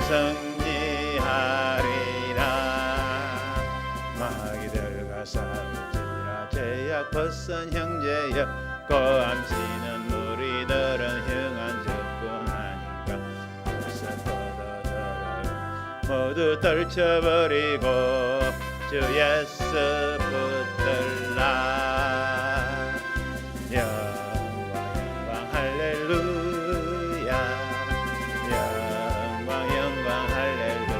승리하리라. 마귀들과 싸울지라 죄악 벗은 형제여 고함치는 무리들은 흥한 적군하니까 벌써 뻗어들어 모두 떨쳐버리고 주 예수 붙들라. 영광 영광 할렐루야. 영광 영광 할렐루야.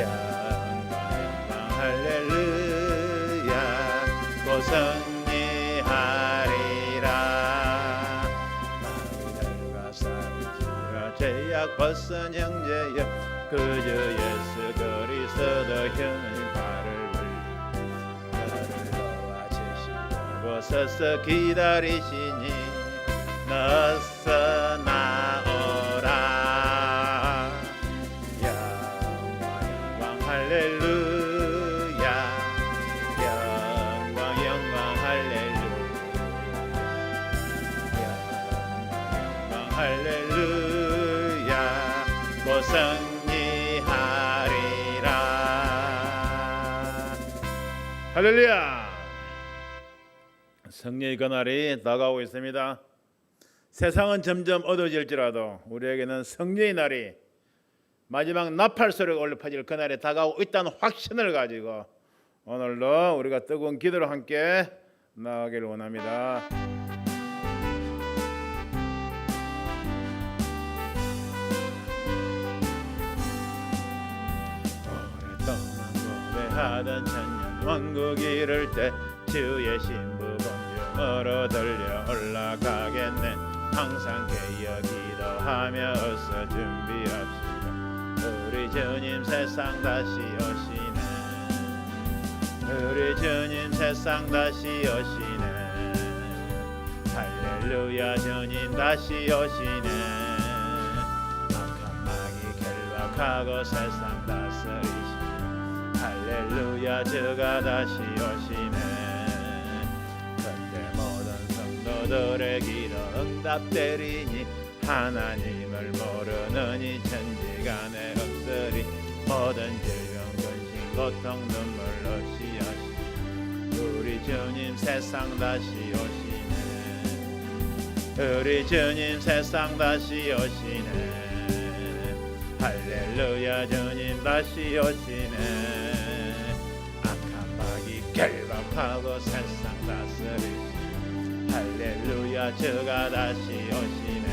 영광 영광 할렐루야. 곧 승리하리라. 마귀들과 싸울지라 죄악 벗은 형제여 그저 예수 그리스도 형의 발을 물리고 너를 도와주시려고 서서 기다리시니 너서 나오라. 영광 영광 할렐루야. 영광 영광 할렐루야. 영광 영광 할렐루야. 곧 승리하리라. 할렐루야. 승리의 그날이 다가오고 있습니다. 세상은 점점 어두워질지라도 우리에게는 승리의 날이 마지막 나팔 소리가 울려 퍼질 그날이 다가오고 있다는 확신을 가지고 오늘도 우리가 뜨거운 기도로 함께 나아가기를 원합니다. 하던 천년 왕국 이룰 때 주의 신부 공중으로 들려 올라가겠네. 항상 깨어 기도하며 어서 준비합시다. 우리 주님 세상 다시 오시네. 우리 주님 세상 다시 오시네. 할렐루야. 주님 다시 오시네. 악한 마귀 결박하고 세상 다스리시네. 할렐루야. 주가 다시 오시네. 그때 모든 성도들의 기도 응답되리니 하나님을 모르는 이 천지간에 없으리. 모든 질병 근심 고통 눈물로 씨앗이 우리 주님 세상 다시 오시네. 우리 주님 세상 다시 오시네. 할렐루야. 주님 다시 오시네. 결박하고 세상 다스리시. 할렐루야. 주가 다시 오시네.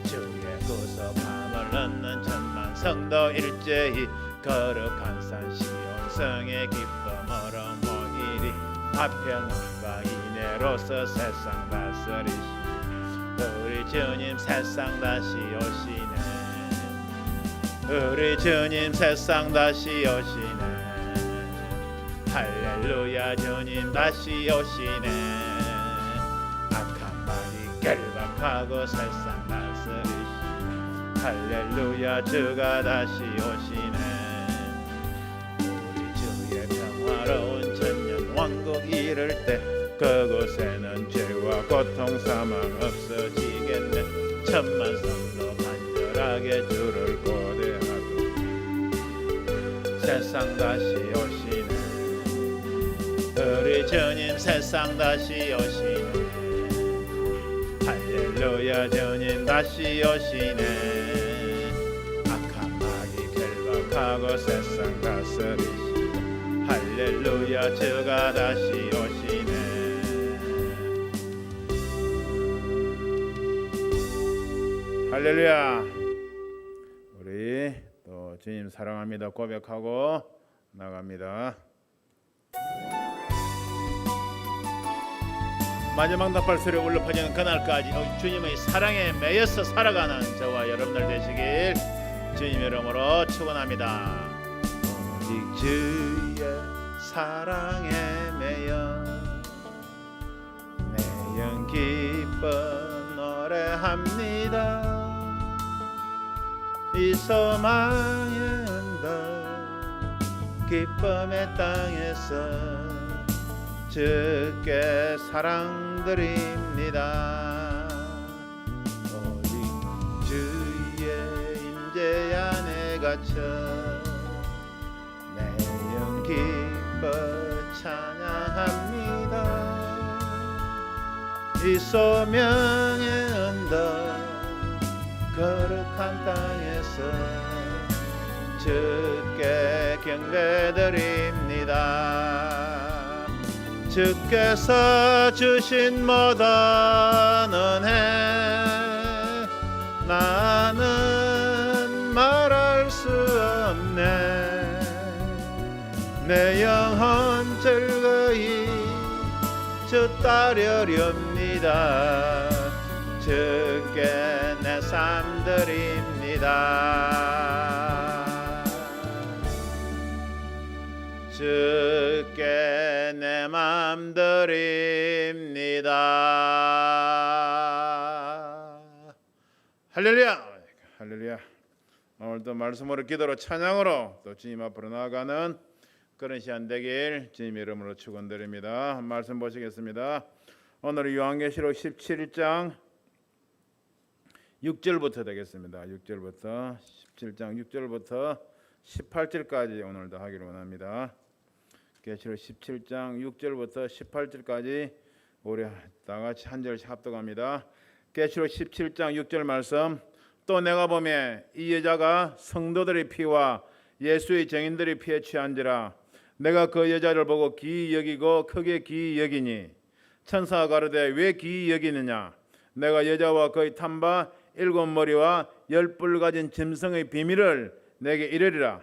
주의 구속함을 얻는 천만 성도 일제히 거룩한 산 시온성의 기쁨으로 모이리. 화평함과 인애로서 세상 다스리시. 우리 주님 세상 다시 오시네. 우리 주님 세상 다시 오시네. 할렐루야. 주님 다시 오시네. 악한 마귀 결박하고 세상 다스리시. 할렐루야. 주가 다시 오시네. 우리 주의 평화로운 천년 왕국 이룰 때 그곳에는 죄와 고통 사망 없어지겠네. 천만 성도 간절하게 주를 고대하고 세상 다시 오시네. 우리 주님 세상 다시 오시네. 할렐루야. 주님 다시 오시네. 악한 마귀 결박하고 세상 다스리시. 할렐루야. 주가 다시 오시네. 할렐루야. 우리 또 주님 사랑합니다 고백하고 나갑니다. 마지막 나팔 소리 울려 퍼지는 그날까지 주님의 사랑에 매여서 살아가는 저와 여러분들 되시길 주님 이름으로 축원합니다. 오직 주의 사랑에 매여 내 영 기뻐 노래합니다. 이 소망의 언덕 기쁨의 땅에서 주께 사랑드립니다. 오직 주의 바쳐 내 영 기뻐 찬양합니다. 이 소명의 언덕 거룩한 땅에서 주께 경배드립니다. 주께서 주신 모든 은혜 나는 말할 수 없네. 내 영혼 즐거이 주 따르렵니다. 주께 내 삶 드립니다. 주께 내 맘 드립니다. 할렐루야. 할렐루야. 오늘도 말씀으로 기도로 찬양으로 또 주님 앞으로 나아가는 그런 시간 되길 주님 이름으로 축원드립니다. 말씀 보시겠습니다. 오늘 요한계시록 17장 6절부터 되겠습니다. 6절부터 17장 6절부터 18절까지 오늘도 하기를 원합니다. 계시록 17장 6절부터 18절까지 우리 다 같이 한 절씩 합독합니다. 계시록 17장 6절 말씀. 또 내가 보매 이 여자가 성도들의 피와 예수의 증인들의 피에 취한지라. 내가 그 여자를 보고 기이 여기고 크게 기이 여기니 천사가 가로되 왜 기이 여기느냐. 내가 여자와 그의 탄 바 7머리와 10뿔 가진 짐승의 비밀을 내게 이르리라.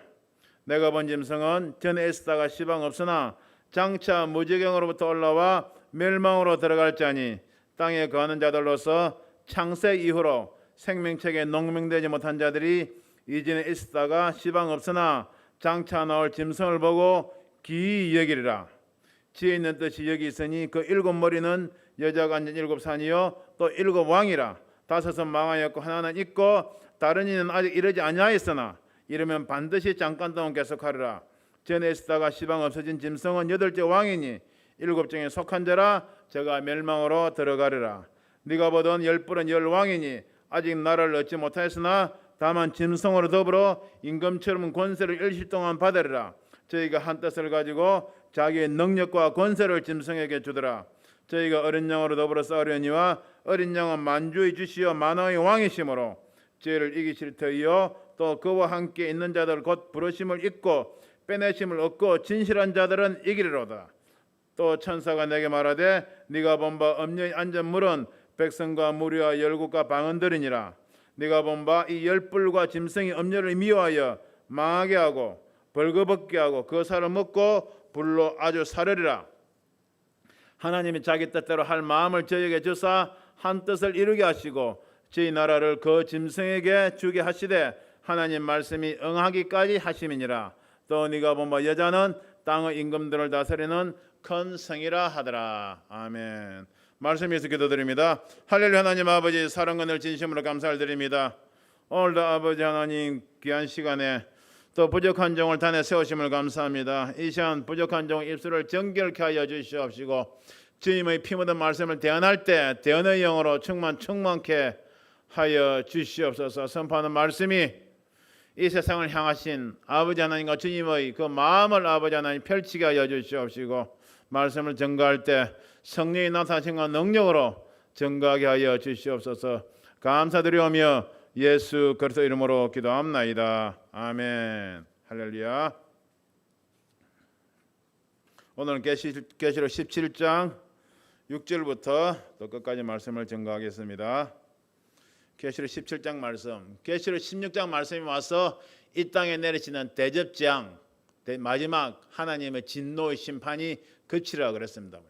내가 본 짐승은 전에 있었다가 시방 없으나 장차 무지경으로부터 올라와 멸망으로 들어갈 자니 땅에 거하는 자들로서 창세 이후로 생명책에 농명되지 못한 자들이 이전에 있었다가 시방 없으나 장차 나올 짐승을 보고 기이 여기리라. 지혜 있는 뜻이 여기 있으니 그 7머리는 여자가 앉은 7산이요 또 7왕이라. 5은 망하였고 하나는 있고 다른 이는 아직 이르지 아니하였으나 이르면 반드시 잠깐 동안 계속하리라. 전에 있었다가 시방 없어진 짐승은 8째 왕이니 7종에 속한 자라. 저가 멸망으로 들어가리라. 네가 보던 10뿔은 10왕이니 아직 나라를 얻지 못하였으나 다만 짐승으로 더불어 임금처럼 권세를 일시 동안 받으리라. 저희가 한 뜻을 가지고 자기의 능력과 권세를 짐승에게 주더라. 저희가 어린 양으로 더불어 싸우려니와 어린 양은 만주의 주시여 만왕의 왕이시므로 죄를 이기실 터이요 또 그와 함께 있는 자들 곧 부르심을 잊고 빼내심을 얻고 진실한 자들은 이기리로다. 또 천사가 내게 말하되 네가 본 바 엄녀의 앉은 물은 백성과 무리와 열국과 방언들이니라. 네가 본 바 이 10뿔과 짐승이 엄녀를 미워하여 망하게 하고 벌거벗게 하고 그 살을 먹고 불로 아주 사르리라. 하나님이 자기 뜻대로 할 마음을 저에게 주사 한 뜻을 이루게 하시고 저희 나라를 그 짐승에게 주게 하시되 하나님 말씀이 응하기까지 하심이니라. 또 네가 본 바 여자는 땅의 임금들을 다스리는 큰 성이라 하더라. 아멘. 말씀에서 기도드립니다. 할렐루야. 하나님 아버지 사랑과 늘 진심으로 감사를 드립니다. 오늘도 아버지 하나님 귀한 시간에 또 부족한 종을 단에 세우심을 감사합니다. 이 시간 부족한 종 입술을 정결케 하여 주시옵시고 주님의 피 묻은 말씀을 대언할 때 대언의 영으로 충만케 하여 주시옵소서. 선포하는 말씀이 이 세상을 향하신 아버지 하나님과 주님의 그 마음을 아버지 하나님 펼치게 하여 주시옵시고 말씀을 전가할 때 성령이 나타나신과 능력으로 전가하게 하여 주시옵소서. 감사드리오며 예수 그리스도 이름으로 기도합나이다. 아멘. 할렐루야. 오늘은 계시록 17장 6절부터 또 끝까지 말씀을 전가하겠습니다. 계시록 17장 말씀, 계시록 16장 말씀이 와서 이 땅에 내리시는 대접장, 마지막 하나님의 진노의 심판이 그치라 그랬습니다.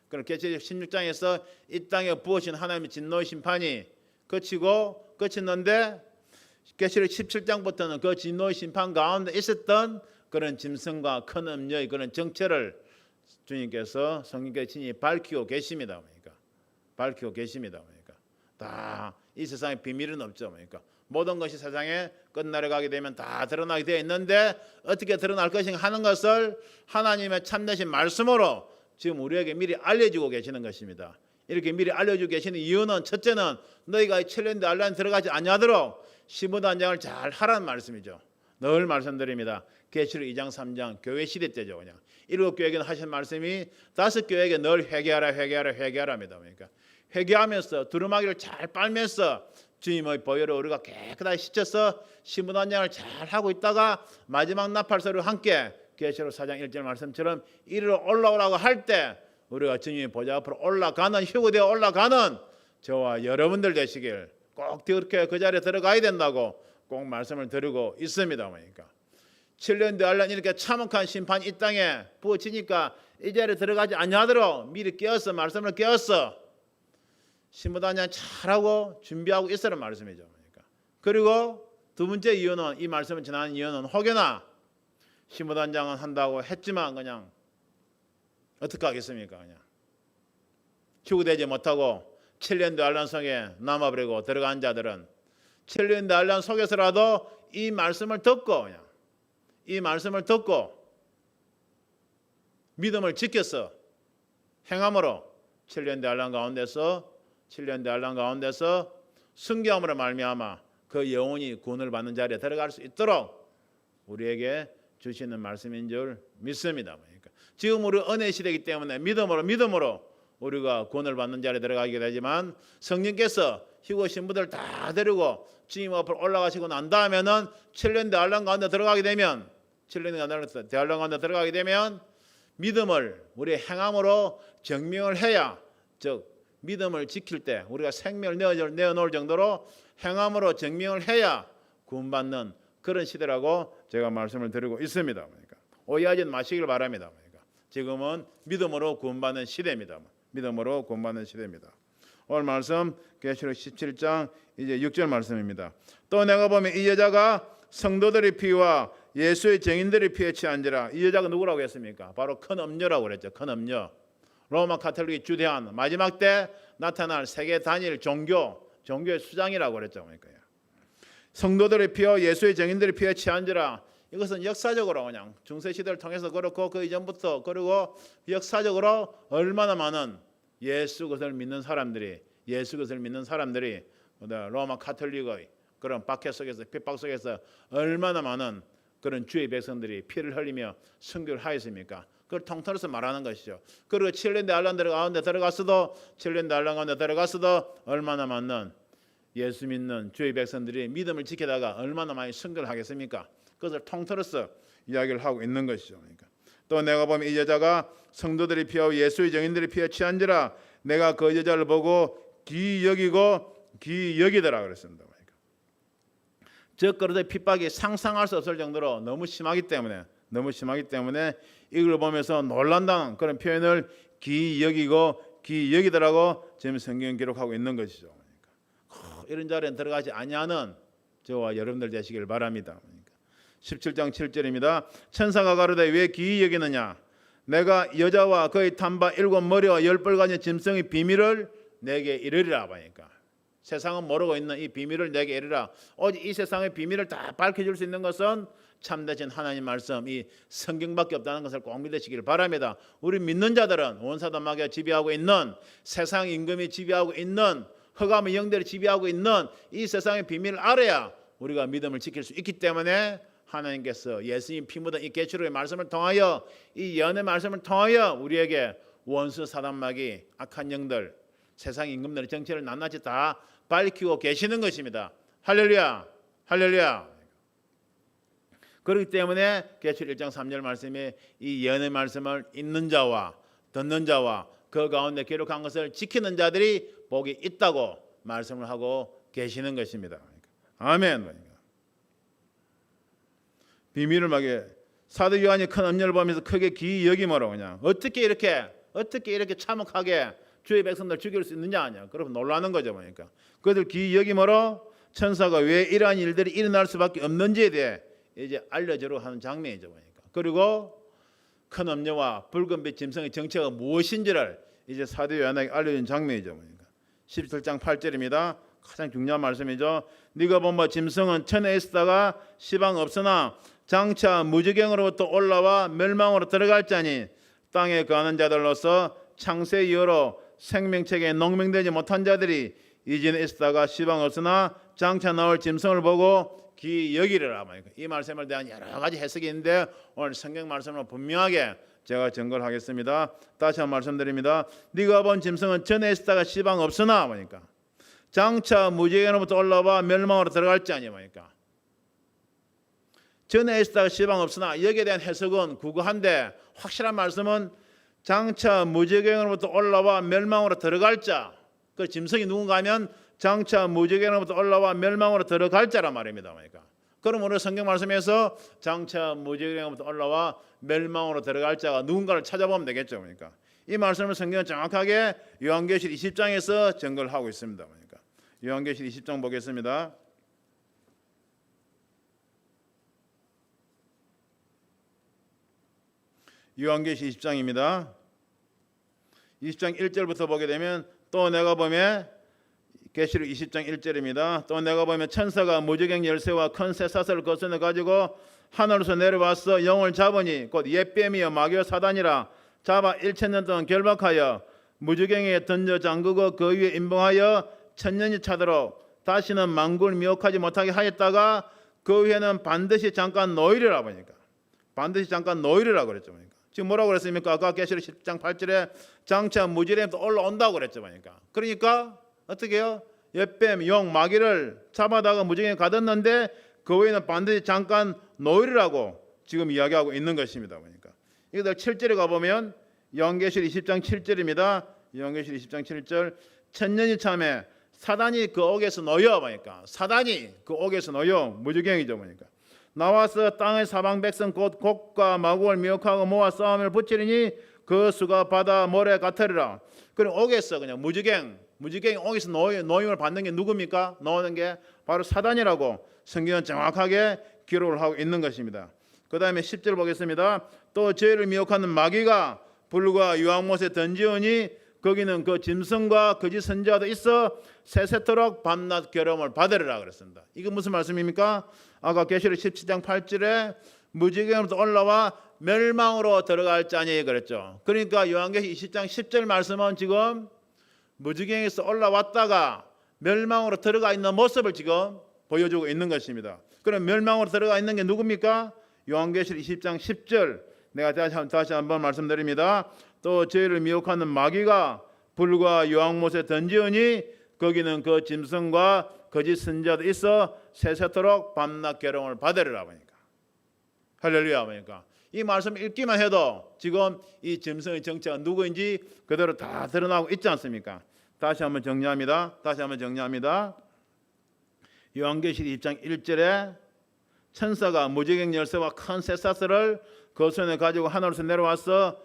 그럼 계시록 16장에서 이 땅에 부어진 하나님의 진노의 심판이 그쳤는데 계시록 17장부터는 그 진노의 심판 가운데 있었던 그런 짐승과 큰 음녀의 그런 정체를 주님께서 성령께서 친히 밝히고 계십니다. 밝히고 계십니다. 다 이 세상에 비밀은 없죠. 모든 것이 세상에 끝날에 가게 되면 다 드러나게 되어 있는데 어떻게 드러날 것인가 하는 것을 하나님의 참되신 말씀으로 지금 우리에게 미리 알려주고 계시는 것입니다. 이렇게 미리 알려주고 계시는 이유는 첫째는 너희가 이 챌린지 알란에 들어가지 아니하도록 15단장을 잘 하라는 말씀이죠. 늘 말씀드립니다. 계시록 2장 3장 교회 시대 때죠. 그냥 7교회에게는 하신 말씀이 5교회에게 늘 회개하랍니다. 그러니까 회개하면서 두루마기를 잘 빨면서 주님의 보혈로 우리가 깨끗하게 씻어서 신분 한장을 잘 하고 있다가 마지막 나팔소리와 함께 계시록 4장 1절 말씀처럼 이리로 올라오라고 할 때 우리가 주님의 보좌 앞으로 올라가는 휴거되어 올라가는 저와 여러분들 되시길 꼭 그렇게 그 자리에 들어가야 된다고 꼭 말씀을 드리고 있습니다. 그러니까 7년 되알란 이렇게 참혹한 심판이 이 땅에 부어지니까 이 자리에 들어가지 아니하도록 미리 깨어서 말씀을 깨어서 신부단장 잘하고 준비하고 있으라는 말씀이죠. 그러니까. 그리고 두 번째 이유는 이 말씀을 전하는 이유는 혹여나 신부단장은 한다고 했지만 그냥 어떻게 하겠습니까? 그냥 휴거되지 못하고 7년 되알란 속에 남아버리고 들어간 자들은 7년 되알란 속에서라도 이 말씀을 듣고 그냥 이 말씀을 듣고 믿음을 지켜서 행함으로 7년 대환란 가운데서 순교함으로 말미암아 그 영혼이 구원을 받는 자리에 들어갈 수 있도록 우리에게 주시는 말씀인 줄 믿습니다. 그러니까 지금 우리 은혜 시대이기 때문에 믿음으로 우리가 구원을 받는 자리에 들어가게 되지만 성령께서 희고 신부들 다 데리고 주님 앞으로 올라가시고 난 다음에는 7년 대환란 가운데 들어가게 되면 7년 대환란 가운데 들어가게 되면 믿음을 우리의 행함으로 증명을 해야 즉 믿음을 지킬 때 우리가 생명을 내어놓을 정도로 행함으로 증명을 해야 구원받는 그런 시대라고 제가 말씀을 드리고 있습니다. 그러니까 오해하지 마시길 바랍니다. 그러니까 지금은 믿음으로 구원받는 시대입니다. 믿음으로 구원받는 시대입니다. 오늘 말씀 계시록 17장 이제 6절 말씀입니다. 또 내가 보면 이 여자가 성도들의 피와 예수의 증인들의 피에 취한지라. 이 여자가 누구라고 했습니까? 바로 큰 음녀라고 그랬죠. 큰 음녀. 로마 카톨릭 주대한 마지막 때 나타날 세계 단일 종교의 수장이라고 그랬죠. 그러니까 성도들의 피와 예수의 증인들의 피에 취한지라. 이것은 역사적으로 그냥 중세 시대를 통해서 그렇고 그 이전부터 그리고 역사적으로 얼마나 많은 예수 것을 믿는 사람들이 로마 카톨릭의 그런 박해 속에서 핍박 속에서 얼마나 많은 그런 주의 백성들이 피를 흘리며 순교를 하였습니까? 그걸 통틀어서 말하는 것이죠. 그리고 7년 대환란 가운데 들어갔어도 얼마나 많은 예수 믿는 주의 백성들이 믿음을 지키다가 얼마나 많이 순교를 하겠습니까? 그것을 통틀어서 이야기를 하고 있는 것이죠. 그러니까. 또 내가 보면 이 여자가 성도들의 피와 예수의 증인들의 피에 취한지라. 내가 그 여자를 보고 귀히 여기더라 그랬습니다. 그러니까. 즉 그릇의 핍박이 상상할 수 없을 정도로 너무 심하기 때문에 이걸 보면서 놀란다는 그런 표현을 귀히 여기더라고 지금 성경 기록하고 있는 것이죠. 그러니까. 이런 자리에 들어가지 아니하는 저와 여러분들 되시길 바랍니다. 그러니까. 17장 7절입니다. 천사가 가로되 왜 귀히 여기느냐? 내가 여자와 그의 탄바 7머리와 10뿔 가진 짐승의 비밀을 내게 이르리라. 하니까 세상은 모르고 있는 이 비밀을 내게 이르라. 오직 이 세상의 비밀을 다 밝혀줄 수 있는 것은 참되신 하나님 말씀 이 성경밖에 없다는 것을 꼭 믿으시길 바랍니다. 우리 믿는 자들은 원사도마귀가 지배하고 있는 세상 임금이 지배하고 있는 흑암의 영들이 지배하고 있는 이 세상의 비밀을 알아야 우리가 믿음을 지킬 수 있기 때문에 하나님께서 예수님 피 묻은 이 계시록의 말씀을 통하여 이 예언의 말씀을 통하여 우리에게 원수 사단마귀 악한 영들 세상 임금들의 정체를 낱낱이 다 밝히고 계시는 것입니다. 할렐루야. 그렇기 때문에 계시록 1장 3절 말씀이 이 예언의 말씀을 읽는 자와 듣는 자와 그 가운데 기록한 것을 지키는 자들이 복이 있다고 말씀을 하고 계시는 것입니다. 아멘. 비밀을 막에 사도 요한이 큰 음녀를 보면서 크게 귀히 여김으로 그냥 어떻게 이렇게 참혹하게 주의 백성들 죽일 수 있느냐 하냐. 그러면 놀라는 거죠. 그러니까 그들 귀히 여김으로 천사가 왜 이러한 일들이 일어날 수밖에 없는지에 대해 이제 알려주려 하는 장면이죠. 그러니까 그리고 큰 음녀와 붉은 빛 짐승의 정체가 무엇인지를 이제 사도 요한에게 알려준 장면이죠. 그러니까 17장 8절입니다. 가장 중요한 말씀이죠. 네가 본 바 짐승은 천에 있다가 시방 없으나 장차 무지경으로부터 올라와 멸망으로 들어갈 자니 땅에 거하는 자들로서 창세 이후로 생명책에 농명되지 못한 자들이 이전에 있다가 시방 없으나 장차 나올 짐승을 보고 기여기리라. 이 말씀에 대한 여러 가지 해석이 있는데 오늘 성경 말씀으로 분명하게 제가 증거를 하겠습니다. 다시 한번 말씀드립니다. 네가 본 짐승은 전에 있다가 시방 없으나 뭐니까 장차 무지개로부터 올라와 멸망으로 들어갈지 아니 뭐니까 전에 있다가 시방 없으나 여기에 대한 해석은 구구한데 확실한 말씀은 장차 무지개로부터 올라와 멸망으로 들어갈 자. 그 짐승이 누군가 하면 장차 무지개로부터 올라와 멸망으로 들어갈 자란 말입니다. 그러니까 그럼 오늘 성경 말씀에서 장차 무지개로부터 올라와 멸망으로 들어갈 자가 누군가를 찾아보면 되겠죠. 그러니까 이 말씀을 성경은 정확하게 요한계시록 20장에서 증거를 하고 있습니다. 그러니까 요한계시록 20장 보겠습니다. 요한계시록 20장입니다. 20장 1절부터 보게 되면 또 내가 보면 계시록 20장 1절입니다. 또 내가 보면 천사가 무지개 열쇠와 큰 쇠사슬을 거스려 가지고 하늘에서 내려와서 영을 잡으니 곧 옛뱀이여 마귀와 사단이라 잡아 1000년 동안 결박하여 무지개에 던져 잠그고 그 위에 임봉하여 1000년이 차도록 다시는 만군을 미혹하지 못하게 하였다가 그 위에는 반드시 잠깐 놓이리라 보니까 반드시 잠깐 놓이리라 그랬죠. 그러니까 지금 뭐라고 그랬습니까? 아까 계시록 10장 8절에 장차 무지개부터 올라온다고 그랬죠. 그러니까 어떻게 해요? 옛뱀, 용, 마귀를 잡아다가 무지개에 가뒀는데 그 외에는 반드시 잠깐 놓이리라고 지금 이야기하고 있는 것입니다. 그러니까 이것들 7절에 가보면 요한계시록 20장 7절입니다. 요한계시록 20장 7절 1000년이 참에 사단이 그 옥에서 놓여 보니까 사단이 그 옥에서 놓여 무지개이죠. 보니까 나와서 땅의 사방 백성 곧 곡과 마곡을 미혹하고 모아 싸움을 붙이리니 그 수가 바다 모래 같으리라. 그럼 옥에서 그냥 무지개 옥에서 노임을 받는 게 누굽니까? 나오는 게 바로 사단이라고 성경은 정확하게 기록을 하고 있는 것입니다. 그 다음에 10절 보겠습니다. 또 죄를 미혹하는 마귀가 불과 유황못에 던지오니 거기는 그 짐승과 거짓 선지자도 있어 세세토록 밤낮 괴로움을 받으리라 그랬습니다. 이거 무슨 말씀입니까? 아까 계시록 17장 8절에 무지개로부터 올라와 멸망으로 들어갈 자니 그랬죠. 그러니까 요한계시록 20장 10절 말씀은 지금 무지개에서 올라왔다가 멸망으로 들어가 있는 모습을 지금 보여주고 있는 것입니다. 그럼 멸망으로 들어가 있는 게 누굽니까? 요한계시록 20장 10절 내가 다시 한번 말씀드립니다. 또 죄를 미혹하는 마귀가 불과 유황못에 던지오니 거기는 그 짐승과 거짓 선지자도 있어 세세토록 밤낮 괴로움을 받으리라 보니까 할렐루야 보니까 이 말씀 읽기만 해도 지금 이 짐승의 정체가 누구인지 그대로 다 드러나고 있지 않습니까? 다시 한번 정리합니다. 요한계시록 20장 1절에 천사가 무지개 열쇠와 큰 쇠사슬을 그 손에 가지고 하늘에서 내려와서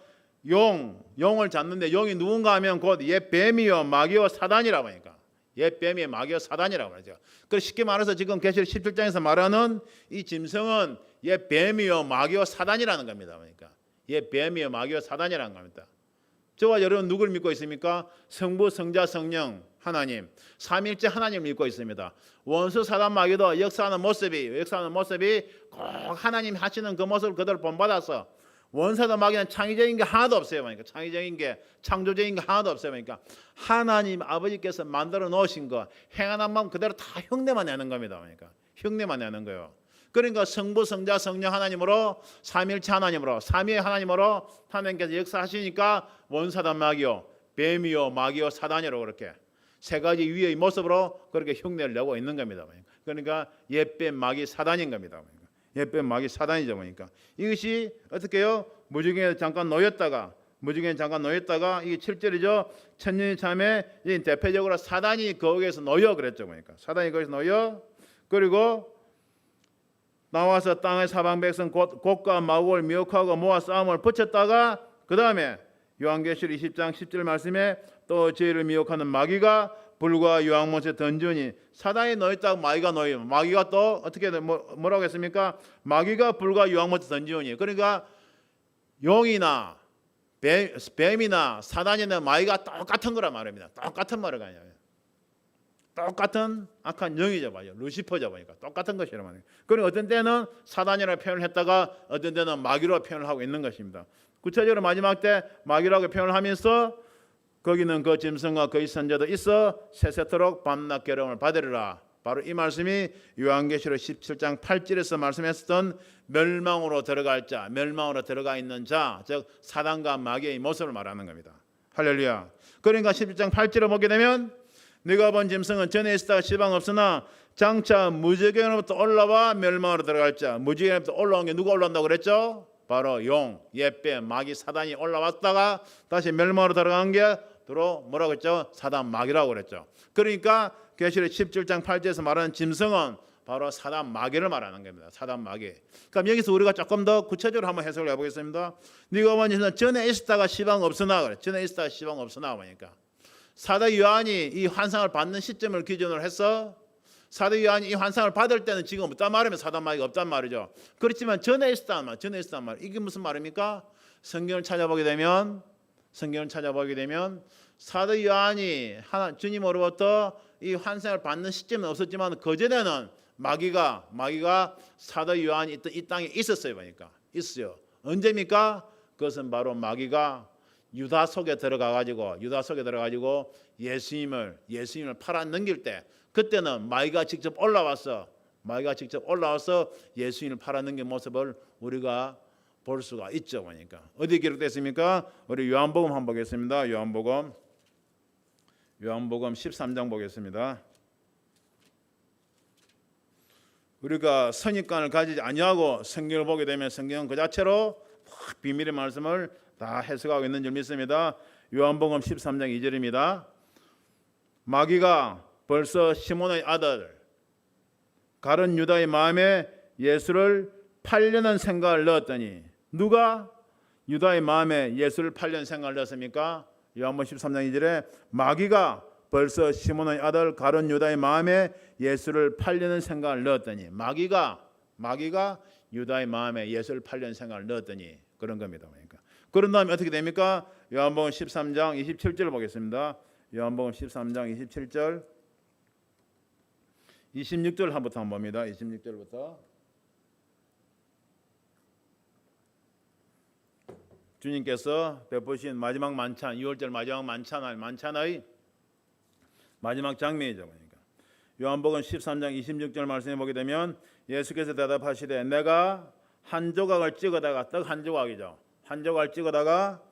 용을 잡는데 용이 누군가 하면 곧 옛뱀이요 마귀와 사단이라고 하니까 옛뱀이 마귀와 사단이라고 하죠. 그래서 쉽게 말해서 지금 계시록 17장에서 말하는 이 짐승은 옛뱀이요 마귀와 사단이라는 겁니다. 그러니까 옛뱀이요 마귀와 사단이라는 겁니다. 저와 여러분 누구를 믿고 있습니까? 성부, 성자, 성령 하나님 삼위일체 하나님을 믿고 있습니다. 원수 사단 마귀도 역사하는 모습이 꼭 하나님 하시는 그 모습을 그대로 본받아서 원사단 마귀는 창의적인 게 하나도 없어요. 그러니까 창의적인 게 창조적인 게 하나도 없어요. 그러니까 하나님 아버지께서 만들어 놓으신 거 행하는 마음 그대로 다 흉내만 내는 겁니다. 그러니까 흉내만 내는 거예요. 그러니까 성부, 성자, 성령 하나님으로 삼위일체 하나님으로 삼위의 하나님으로 하나님께서 역사하시니까 원사단 마귀요 뱀이요 마귀요 사단이로 그렇게 세 가지 위의 모습으로 그렇게 흉내를 내고 있는 겁니다. 그러니까 옛뱀 마귀 사단인 겁니다. 옛뱀 마귀 사단이죠. 보니까 이것이 어떻게 해요? 무지개에 잠깐 놓였다가 이게 7절이죠. 천년이 참에 대표적으로 사단이 거기에서 놓여 그랬죠. 보니까 사단이 거기서 놓여 그리고 나와서 땅의 사방 백성 곡과 마곡을 미혹하고 모아 싸움을 붙였다가 그 다음에 요한계시록 20장 10절 말씀에 또 죄를 미혹하는 마귀가 불과 유황못에 던지니 사단이 놓였다고 마귀가 또 어떻게 뭐라고 했습니까? 마귀가 불과 유황못에 던지니 그러니까 용이나 뱀이나 사단이나 마귀가 똑같은 거란 말입니다. 똑같은 말을 가요. 똑같은 악한 영이죠, 봐요. 루시퍼죠, 보니까 똑같은 것이란 말이에요. 그리고 어떤 때는 사단이라고 표현을 했다가 어떤 때는 마귀로 표현을 하고 있는 것입니다. 구체적으로 마지막 때 마귀라고 표현을 하면서 거기는 그 짐승과 거짓 선지자도 있어 세세토록 밤낮 괴로움을 받으리라 바로 이 말씀이 요한계시록 17장 8절에서 말씀했었던 멸망으로 들어갈 자, 멸망으로 들어가 있는 자, 즉 사단과 마귀의 모습을 말하는 겁니다. 할렐루야. 그러니까 17장 8절을 보게 되면 네가 본 짐승은 전에 있었다가 시방 없으나 장차 무지개로부터 올라와 멸망으로 들어갈 자. 무지개로부터 올라온 게 누가 올라온다고 그랬죠? 바로 용, 옛뱀, 마귀, 사단이 올라왔다가 다시 멸망으로 들어간 게 도로 뭐라고 했죠? 사단, 마귀라고 그랬죠. 그러니까 계시록 17장 8절에서 말하는 짐승은 바로 사단, 마귀를 말하는 겁니다. 사단, 마귀. 그럼 여기서 우리가 조금 더 구체적으로 한번 해석을 해보겠습니다. 네가 본 짐승은 전에 있었다가 시방 없으나 그래. 전에 있었다가 시방 없으나 보니까 사도 요한이 이 환상을 받는 시점을 기준으로 해서 사도 요한이 이 환상을 받을 때는 지금 없단 말이면 사단 마귀가 없단 말이죠. 그렇지만 전에 있었단 말, 전에 있었단 말. 이게 무슨 말입니까? 성경을 찾아보게 되면 사도 요한이 주님으로부터 이 환상을 받는 시점은 없었지만 그 전에는 마귀가 사도 요한이 있던 이 땅에 있었어요. 보니까 있어요. 언제입니까? 그것은 바로 마귀가 유다 속에 들어가 가지고 예수님을 팔아넘길 때, 그때는 마귀가 직접 올라와서 예수님을 팔아넘긴 모습을 우리가 볼 수가 있죠. 보니까 어디 기록됐습니까? 우리 요한복음 한번 보겠습니다. 요한복음 13장 보겠습니다. 우리가 선입관을 가지지 아니하고 성경을 보게 되면 성경은 그 자체로 비밀의 말씀을 다 해석하고 있는 줄 믿습니다. 요한복음 13장 2절입니다. 마귀가 벌써 시몬의 아들 가룟 유다의 마음에 예수를 팔려는 생각을 넣었더니, 누가 유다의 마음에 예수를 팔려는 생각을 넣었습니까? 요한복음 13장 2절에 마귀가 벌써 시몬의 아들 가룟 유다의 마음에 예수를 팔려는 생각을 넣었더니, 마귀가 유다의 마음에 예수를 팔려는 생각을 넣었더니 그런 겁니다. 그러니까 그런 다음에 어떻게 됩니까? 요한복음 13장 27절 보겠습니다. 요한복음 13장 27절 26절 한부터 한번 봅니다. 26절부터 주님께서 베푸신 마지막 만찬, 6월절 마지막 만찬의 마지막 장면이죠. 그러니까 요한복음 13장 26절 말씀해 보게 되면 예수께서 대답하시되 내가 한 조각을 찍어다가, 떡 한 조각이죠. 한 조각을 찍어다가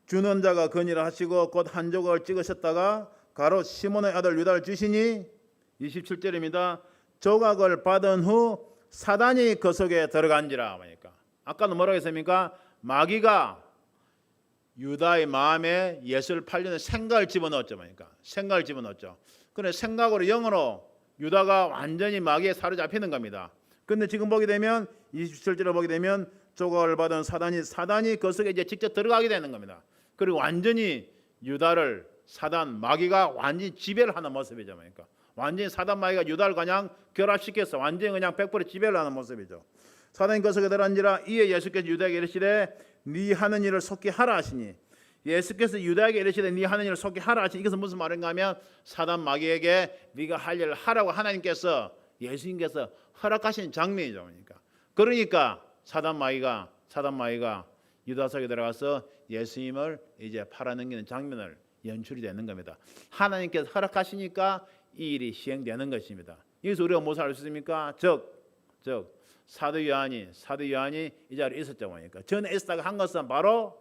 주는 자가 거니라 하시고 곧 한 조각을 찍으셨다가 가롯 시몬의 아들 유다를 주시니, 27절입니다. 조각을 받은 후 사단이 그 속에 들어간지라. 그러니까 아까는 뭐라고 했습니까? 마귀가 유다의 마음에 예수를 팔려는 생각을 집어넣었죠. 그러니까 생각을 집어넣었죠. 그런데 생각으로, 영으로 유다가 완전히 마귀에 사로잡히는 겁니다. 근데 지금 보게 되면 27절을 보게 되면 조각을 받은 사단이 그 속에 이제 직접 들어가게 되는 겁니다. 그리고 완전히 유다를 마귀가 완전히 지배를 하는 모습이죠. 그러니까 완전히 사단 마귀가 유다를 그냥 결합시켜서 완전히 그냥 100% 지배를 하는 모습이죠. 사단이 그 속에 들어앉으라. 이에 예수께서 유다에게 이르시되 네 하는 일을 속히 하라 하시니, 예수께서 유다에게 이르시되 네 하는 일을 속히 하라 하시니, 이것은 무슨 말인가 하면 사단 마귀에게 네가 할 일을 하라고 예수님께서 허락하신 장면이죠. 그러니까 사단 마귀가 유다 속에 들어가서 예수님을 이제 팔아넘기는 장면을 연출이 되는 겁니다. 하나님께서 허락하시니까 이 일이 시행되는 것입니다. 여기서 우리가 무엇을 알 수 있습니까? 즉 사도 요한이 이 자리에 있었죠. 그러니까 전에 있었다가 한 것은 바로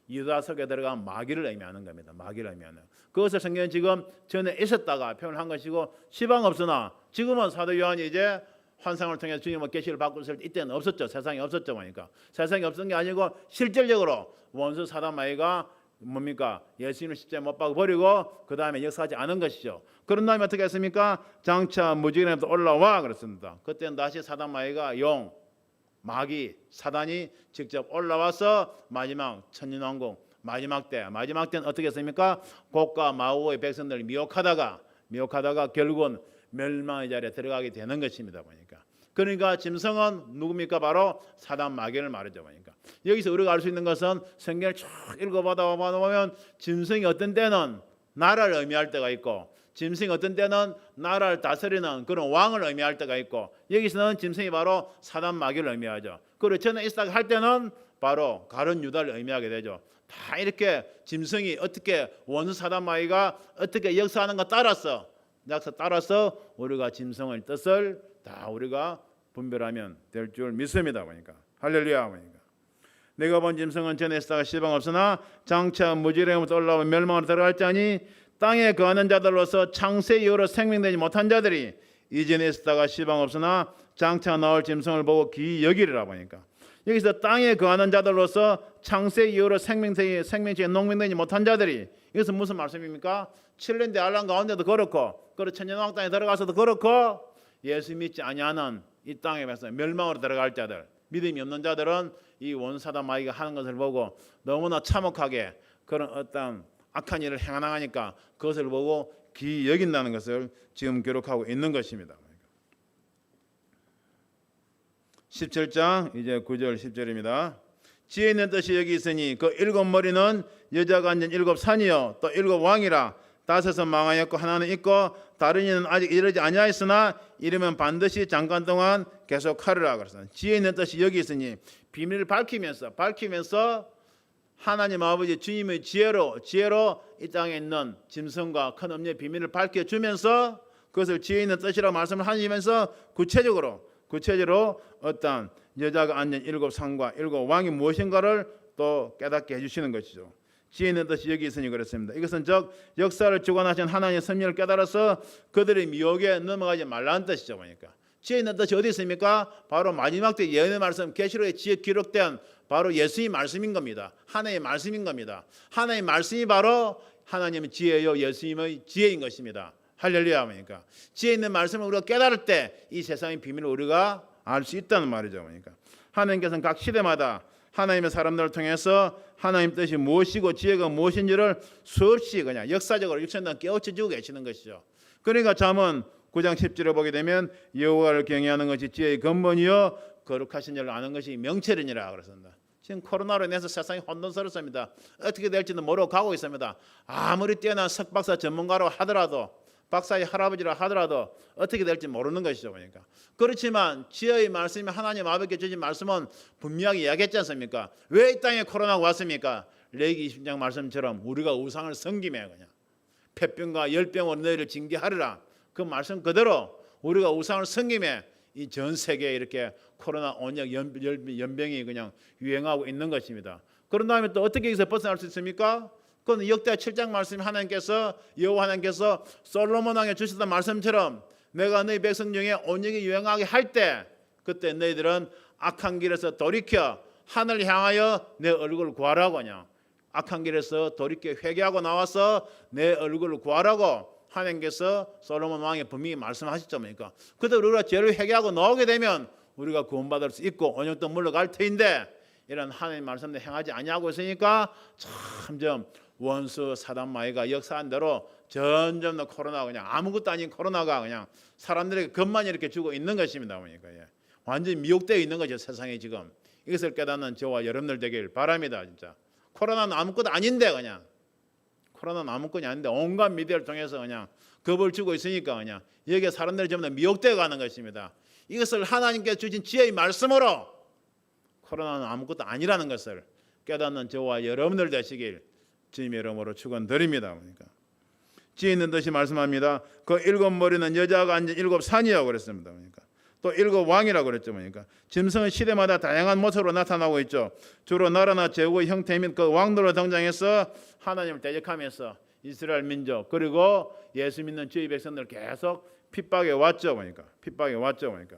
유다 속에 들어간 마귀를 의미하는 겁니다. 마귀를 의미하는. 그것을 성경은 지금 전에 있었다가 표현한 것이고, 시방 없으나 지금은 사도 요한이 이제 환상을 통해서 주님의 계시를 받고 있을 때 이때는 없었죠. 세상이 없었죠. 그러니까 세상이 없었던 게 아니고 실질적으로 원수 사단 마귀가 뭡니까? 예수님을 십자가에 못 박아 버리고 그 다음에 역사하지 않은 것이죠. 그런 다음에 어떻게 했습니까? 장차 무지개로부터 올라와 그랬습니다. 그때는 다시 사단 마귀가 마귀, 사단이 직접 올라와서 마지막 천년왕국 마지막 때는 어떻게 했습니까? 곡과 마오의 백성들을 미혹하다가 결국은 멸망의 자리에 들어가게 되는 것입니다. 그러니까 짐승은 누굽니까? 바로 사단 마귀를 말하죠. 여기서 우리가 알 수 있는 것은 성경을 쭉 읽어보다 보면 짐승이 어떤 때는 나라를 의미할 때가 있고, 짐승이 어떤 때는 나라를 다스리는 그런 왕을 의미할 때가 있고, 여기서는 짐승이 바로 사단 마귀를 의미하죠. 그리고 전에 이스라엘 할 때는 바로 가룟 유다를 의미하게 되죠. 다 이렇게 짐승이 어떻게 원수 사단 마귀가 어떻게 역사하는 것 따라서 약사 따라서 우리가 짐승의 뜻을 다 우리가 분별하면 될 줄 믿습니다. 보니까 할렐루야. 보니까 내가 본 짐승은 전에 있다가 시방 없으나 장차 무지랭으로부터 올라오면 멸망으로 들어갈 자니 땅에 거하는 자들로서 창세 이후로 생명되지 못한 자들이 이전에 있다가 시방 없으나 장차 나올 짐승을 보고 기이 여기리라. 보니까 여기서 땅에 거하는 자들로서 창세 이후로 생명체에 농민되지 못한 자들이, 이것은 무슨 말씀입니까? 7년대 알람 가운데도 그렇고 천년왕 땅에 들어가서도 그렇고 예수 믿지 아니하는 이 땅에 가서 멸망으로 들어갈 자들, 믿음이 없는 자들은 이 원사다 마귀가 하는 것을 보고 너무나 참혹하게 그런 어떤 악한 일을 행하니까 그것을 보고 기이 여긴다는 것을 지금 기록하고 있는 것입니다. 17장 이제 9절 10절입니다. 지혜 있는 뜻이 여기 있으니 그 일곱 머리는 여자가 앉은 일곱 산이요 또 일곱 왕이라. 다섯은 망하였고 하나는 있고 다른 이는 아직 이르지 아니하였으나 이르면 반드시 잠깐 동안 계속하리라. 그래서 지혜 있는 뜻이 여기 있으니 비밀을 밝히면서 하나님 아버지 주님의 지혜로 이 땅에 있는 짐승과 큰 음녀의 비밀을 밝혀주면서 그것을 지혜 있는 뜻이라고 말씀을 하시면서 구체적으로 어떤 여자가 앉은 일곱 산과 일곱 왕이 무엇인가를 또 깨닫게 해주시는 것이죠. 지혜 있는 뜻이 여기 있으니 그렇습니다. 이것은 즉 역사를 주관하신 하나님의 섭리를 깨달아서 그들의 미혹에 넘어가지 말라는 뜻이죠. 보니까 지혜 있는 뜻이 어디 있습니까? 바로 마지막 때 예언의 말씀 계시록의 지혜 기록된 바로 예수의 말씀인 겁니다. 하나님의 말씀인 겁니다. 하나님의 말씀이 바로 하나님의 지혜요 예수님의 지혜인 것입니다. 할렐루야. 그러니까 지혜 있는 말씀을 우리가 깨달을 때 이 세상의 비밀을 우리가 알 수 있다는 말이죠. 그러니까 하나님께서는 각 시대마다 하나님의 사람들을 통해서 하나님 뜻이 무엇이고 지혜가 무엇인지를 수없이 그냥 역사적으로 6천년 깨우쳐 주고 계시는 것이죠. 그러니까 잠언 9장 10절에 보게 되면 여호와를 경외하는 것이 지혜의 근본이요 거룩하신 자를 아는 것이 명철이니라 그랬습니다. 지금 코로나로 인해서 세상이 혼돈스럽습니다. 어떻게 될지도 모르고 가고 있습니다. 아무리 뛰어난 석박사 전문가로 하더라도 박사의 할아버지라 하더라도 어떻게 될지 모르는 것이죠. 그러니까 그렇지만 지혜의 말씀이 하나님 아버지께 주신 말씀은 분명하게 이야기했지 않습니까? 왜 이 땅에 코로나가 왔습니까? 레위기 20장 말씀처럼 우리가 우상을 섬기며 그냥 폐병과 열병으로 너희를 징계하리라. 그 말씀 그대로 우리가 우상을 섬기며 이 전 세계에 이렇게 코로나 온역 연병이 그냥 유행하고 있는 것입니다. 그런 다음에 또 어떻게 여기서 벗어날 수 있습니까? 그건 역대 7장 말씀 여호와 하나님께서 솔로몬 왕에 주셨던 말씀처럼 내가 너희 백성 중에 온역이 유행하게 할 때 그때 너희들은 악한 길에서 돌이켜 하늘 향하여 내 얼굴을 구하라고 그냥 악한 길에서 돌이켜 회개하고 나와서 내 얼굴을 구하라고 하나님께서 솔로몬 왕에 분명히 말씀하셨죠. 그러니까 그때 우리가 죄를 회개하고 나오게 되면 우리가 구원받을 수 있고 온역도 물러갈 터인데 이런 하나님 말씀을 행하지 아니하고 있으니까 점점 원수 사단 마귀가 역사한 대로 점점 더 코로나가 그냥 아무것도 아닌 코로나가 그냥 사람들에게 겁만 이렇게 주고 있는 것입니다. 그러니까 완전히 미혹되어 있는 거죠. 세상에 지금 이것을 깨닫는 저와 여러분들 되길 바랍니다. 진짜 코로나는 아무것도 아닌데 그냥 코로나는 아무것도 아닌데 온갖 미디어를 통해서 그냥 겁을 주고 있으니까 그냥 여기에 사람들이 전부 다 미혹되어 가는 것입니다. 이것을 하나님께서 주신 지혜의 말씀으로 코로나는 아무것도 아니라는 것을 깨닫는 저와 여러분들 되시길 주님의 이름으로 축원드립니다. 그러니까 지혜 있는 뜻이 말씀합니다. 그 일곱 머리는 여자가 앉은 일곱 산이라고 그랬습니다. 그러니까 또 일곱 왕이라고 그랬죠. 그러니까 짐승은 시대마다 다양한 모습으로 나타나고 있죠. 주로 나라나 제국의 형태 및 그 왕들로 등장해서 하나님을 대적하면서 이스라엘 민족 그리고 예수 믿는 주의 백성들 계속 핍박해 왔죠. 그러니까 핍박해 왔죠. 그러니까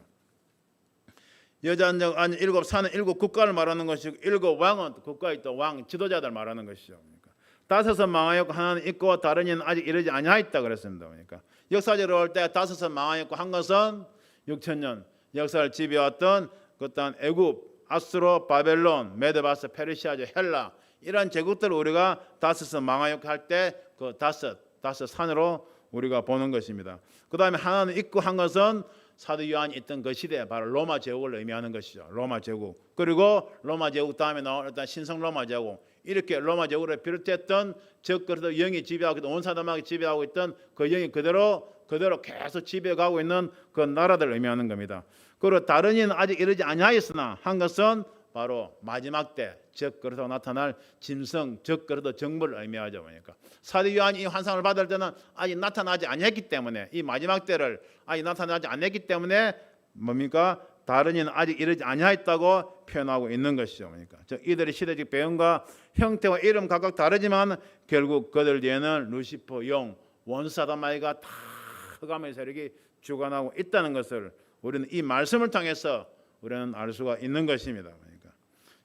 여자 앉은 일곱 산은 일곱 국가를 말하는 것이고 일곱 왕은 국가의 또 왕 지도자들 말하는 것이죠. 그러니까 다섯은 망하였고 하나는 있고 다른 이는 아직 이르지 아니하였다 그랬습니다. 그러니까 역사적으로 볼 때 다섯은 망하였고 한 것은 6천년 역사를 지배해왔던 그딴 애굽, 아수르, 바벨론, 메드바스, 페르시아죠, 헬라 이런 제국들을 우리가 다섯은 망하였고 할 때 그 다섯 산으로 우리가 보는 것입니다. 그 다음에 하나는 있고 한 것은 사도 요한이 있던 그 시대 바로 로마 제국을 의미하는 것이죠. 로마 제국 그리고 로마 제국 다음에 나온 일단 신성 로마 제국 이렇게 로마 제국을 비롯했던 즉 그래도 영이 지배하고 있던 온 사람에게 지배하고 있던 그 영이 그대로 계속 지배하고 있는 그 나라들을 의미하는 겁니다. 그리고 다른 이는 아직 이르지 아니하였으나 한 것은 바로 마지막 때 적그리스도가 나타날 짐승 적그리스도 정부를 의미하죠. 그러니까 사도 요한이 이 환상을 받을 때는 아직 나타나지 않았기 때문에 이 마지막 때를 아직 나타나지 않았기 때문에 뭡니까? 다른 이는 아직 이르지 아니하였다고 표현하고 있는 것이죠. 그러니까 즉 이들의 시대적 배경과 형태와 이름 각각 다르지만 결국 그들 뒤에는 루시퍼 영 원수 사단마귀가 다 흑암의 세력이 주관하고 있다는 것을 우리는 이 말씀을 통해서 우리는 알 수가 있는 것입니다. 그러니까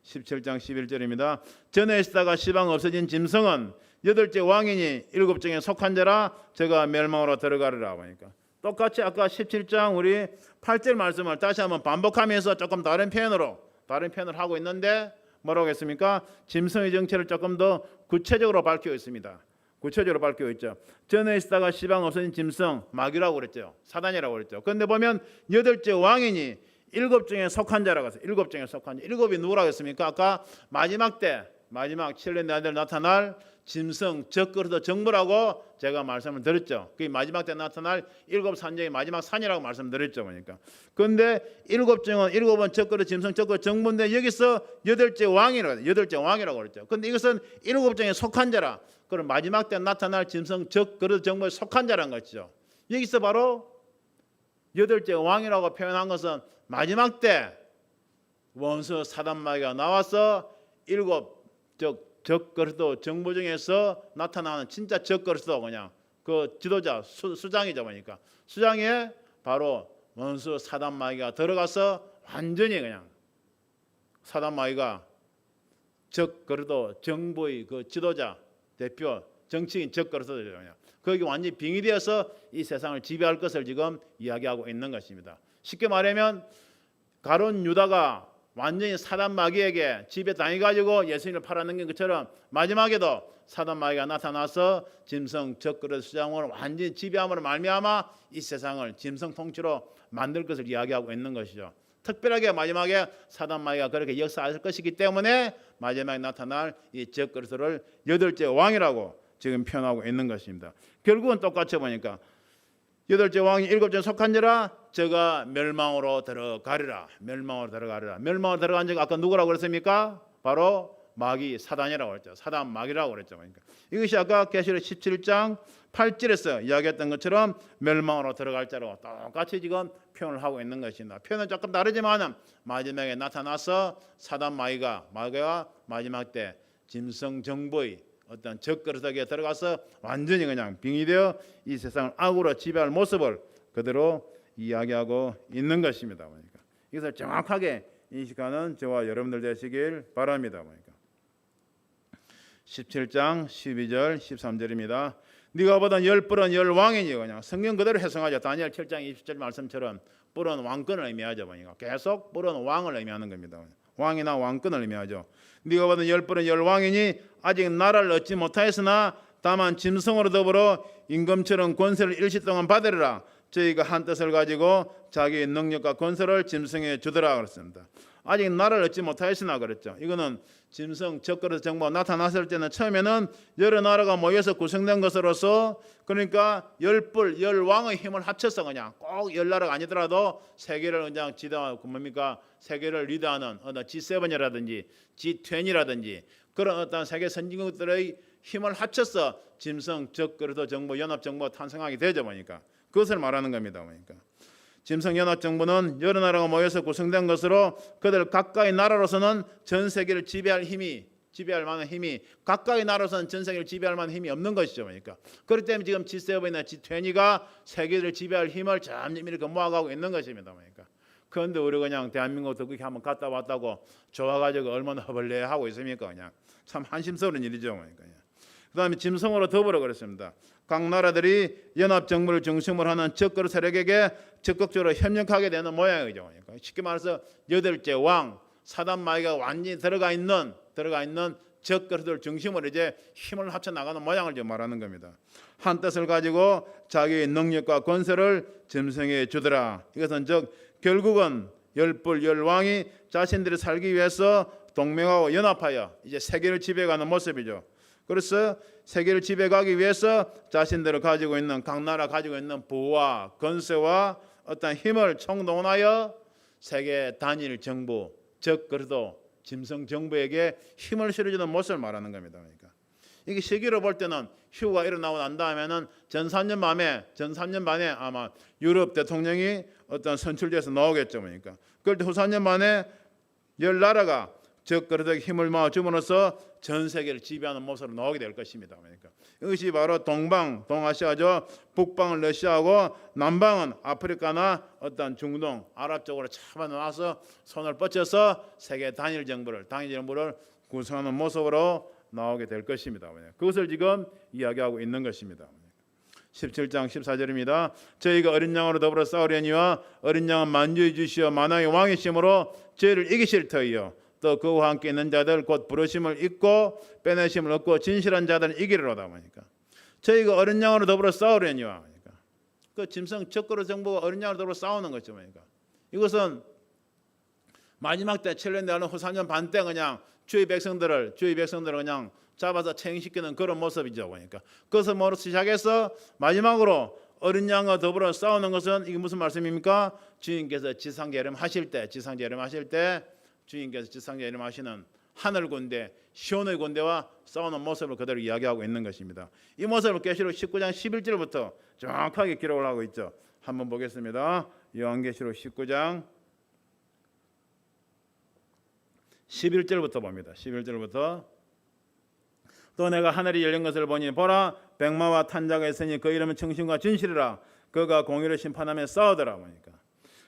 17장 11절입니다. 전에 있다가 시방 없어진 짐승은 여덟째 왕이니 일곱 중에 속한 자라 저가 멸망으로 들어가리라. 그러니까 똑같이 아까 17장 우리 8절 말씀을 다시 한번 반복하면서 조금 다른 표현을 하고 있는데 뭐라고 했습니까? 짐승의 정체를 조금 더 구체적으로 밝히고 있습니다. 구체적으로 밝히고 있죠. 전에 있다가 시방 없어진 짐승 마귀라고 그랬죠. 사단이라고 그랬죠. 그런데 보면 여덟째 왕이니 일곱 중에 속한 자라고 했어요. 일곱 중에 속한 자. 일곱이 누구라고 했습니까? 아까 마지막 때 마지막 7년 아들 나타날 짐승 적그리스도 정부라고 제가 말씀을 드렸죠. 그게 마지막 때 나타날 일곱 산적의 마지막 산이라고 말씀드렸죠. 그러니까. 그런데 일곱은 적그리스도 짐승 적그리스도 정부인데 여기서 여덟째 왕이라고 그랬죠. 그런데 이것은 일곱 중에 속한 자라. 그럼 마지막 때 나타날 짐승 적그리스도 정부에 속한 자라는 것이죠. 여기서 바로 여덟째 왕이라고 표현한 것은 마지막 때 원수 사단마귀가 나와서 일곱 적그리스도 정부 중에서 나타나는 진짜 적그리스도 그냥 그 지도자 수장이죠. 보니까 수장에 바로 원수 사단마귀가 들어가서 완전히 그냥 사단마귀가 적그리스도 정부의 그 지도자 대표 정치인 적그리스도죠. 그냥 거기 완전히 빙의되어서 이 세상을 지배할 것을 지금 이야기하고 있는 것입니다. 쉽게 말하면 가룟 유다가 완전히 사단 마귀에게 지배 당해가지고 예수님을 팔아넘긴 것처럼 마지막에도 사단 마귀가 나타나서 짐승 적그리스도 수장을 완전히 지배함으로 말미암아 이 세상을 짐승 통치로 만들 것을 이야기하고 있는 것이죠. 특별하게 마지막에 사단 마귀가 그렇게 역사할 것이기 때문에 마지막에 나타날 이 적그리스도를 여덟째 왕이라고 지금 표현하고 있는 것입니다. 결국은 똑같이 보니까 여덟째 왕이 일곱째 속한 자라 저가 멸망으로 들어가리라. 멸망으로 들어간 자가 아까 누구라고 그랬습니까? 바로 마귀 사단이라고 그랬죠. 사단 마귀라고 그랬죠. 그러니까 이것이 아까 계시록 17장 8절에서 이야기했던 것처럼 멸망으로 들어갈 자로 똑같이 지금 표현을 하고 있는 것입니다. 표현은 조금 다르지만 마지막에 나타나서 사단 마귀가 마지막 때 짐승 정부의 어떤 적그리스도에 들어가서 완전히 그냥 빙의되어 이 세상을 악으로 지배할 모습을 그대로 이야기하고 있는 것입니다. 그러니까 이것을 정확하게 인식하는 저와 여러분들 되시길 바랍니다. 그러니까 17장 12절 13절입니다. 네가 보던 열 뿔은 열 왕이니 그냥 성경 그대로 해석하죠. 다니엘 7장 20절 말씀처럼 뿔은 왕권을 의미하죠. 그러니까 계속 뿔은 왕을 의미하는 겁니다. 왕이나 왕권을 의미하죠. 네가 보던 열 뿔은 열 왕이니 아직 나라를 얻지 못하였으나 다만 짐승으로 더불어 임금처럼 권세를 일시 동안 받으리라. 저희가 한 뜻을 가지고 자기의 능력과 권세를 짐승에 주더라 그랬습니다. 아직 나라를 얻지 못하였으나 그랬죠. 이거는 짐승 적그리스도 정부가 나타났을 때는 처음에는 여러 나라가 모여서 구성된 것으로서 그러니까 열뿔 열왕의 힘을 합쳐서 그냥 꼭 열 나라가 아니더라도 세계를 그냥 지도하고 뭡니까 세계를 리드하는 어떤 G7이라든지 G20라든지 그런 어떤 세계 선진국들의 힘을 합쳐서 짐승 적그리스도 정부 연합 정부가 탄생하게 되죠. 보니까 그것을 말하는 겁니다. 그러니까 짐승 연합 정부는 여러 나라가 모여서 구성된 것으로 그들 각각의 나라로서는 전 세계를 지배할 만한 힘이 각각의 나라로서는 전 세계를 지배할 만한 힘이 없는 것이죠. 그러니까 그렇기 때문에 지금 G7이나 G20가 세계를 지배할 힘을 점점 이렇게 모아가고 있는 것입니다. 그러니까 그런데 우리 그냥 대한민국도 그렇게 한번 갔다 왔다고 좋아가지고 얼마나 허벌레하고 있습니까? 그냥 참 한심스러운 일이죠. 그러니까. 그다음에 짐승으로 더불어 그랬습니다. 각 나라들이 연합 정부를 중심으로 하는 적그리스도 세력에게 적극적으로 협력하게 되는 모양이죠. 그러니까 쉽게 말해서 여덟째 왕 사단 마귀가 완전히 들어가 있는 적그리스도를 중심으로 이제 힘을 합쳐 나가는 모양을 지금 말하는 겁니다. 한 뜻을 가지고 자기의 능력과 권세를 짐승에 주더라. 이것은 즉 결국은 열뿔 열왕이 자신들이 살기 위해서 동맹하고 연합하여 이제 세계를 지배하는 모습이죠. 그래서 세계를 지배하기 위해서 자신들을 가지고 있는 각 나라 가지고 있는 부와 권세와 어떤 힘을 총동원하여 세계 단일 정부 적그리스도 짐승 정부에게 힘을 실어주는 모습을 말하는 겁니다. 그러니까 이게 시기로 볼 때는 휴가 일어나고 난 다음에는 전 3년 만에 아마 유럽 대통령이 어떤 선출돼서 나오겠죠. 그러니까 그럴 때 후 4년 만에 열 나라가 적그릇하게 힘을 모아 줌으로써 전 세계를 지배하는 모습으로 나오게 될 것입니다. 그러니까 이것이 바로 동아시아죠. 북방은 러시아하고 남방은 아프리카나 어떤 중동, 아랍 쪽으로 잡아 나와서 손을 뻗쳐서 세계 단일 정부를 구성하는 모습으로 나오게 될 것입니다. 그것을 지금 이야기하고 있는 것입니다. 17장 14절입니다. 저희가 어린 양으로 더불어 싸우려니와 어린 양은 만주의 주시어 만왕의 왕이심으로 저희를 이기실 터이요 또 그와 함께 있는 자들 곧 부르심을 잊고 빼내심을 얻고 진실한 자들은 이기리로다. 보니까 저희가 어린 양으로 더불어 싸우려니와 그 짐승 적그릇 정부가 어린 양으로 더불어 싸우는 거죠. 그러니까 이것은 마지막 때 7년 내는 후 3년 반 때 그냥 주의 백성들을 그냥 잡아서 체행시키는 그런 모습이죠. 그러니까 그것을 뭐로 시작해서 마지막으로 어린 양과 더불어 싸우는 것은 이게 무슨 말씀입니까? 주님께서 지상재림하실 때 주님께서 지상재림하시는 하늘 군대, 시온의 군대와 싸우는 모습을 그대로 이야기하고 있는 것입니다. 이 모습을 계시록 19장 11절부터 정확하게 기록을 하고 있죠. 한번 보겠습니다. 요한계시록 19장 11절부터 봅니다. 11절부터 또 내가 하늘이 열린 것을 보니 보라 백마와 탄자가 있으니 그 이름은 청신과 진실이라 그가 공의로 심판하며 싸우더라. 보니까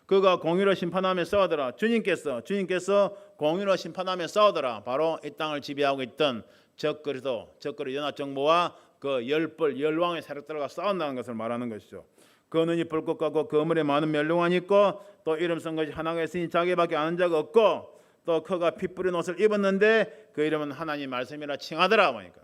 그가 공의로 심판하며 싸우더라. 주님께서 공의로 심판하며 싸우더라. 바로 이 땅을 지배하고 있던 적그릇 연합정부와 그 열왕의 세력들과 싸운다는 것을 말하는 것이죠. 그 눈이 불꽃 같고 그 물에 많은 멸류관이 있고 또 이름 쓴 것이 하나가 있으니 자기밖에 아는 자가 없고 또 그가 피 뿌린 옷을 입었는데 그 이름은 하나님 말씀이라 칭하더라. 보니까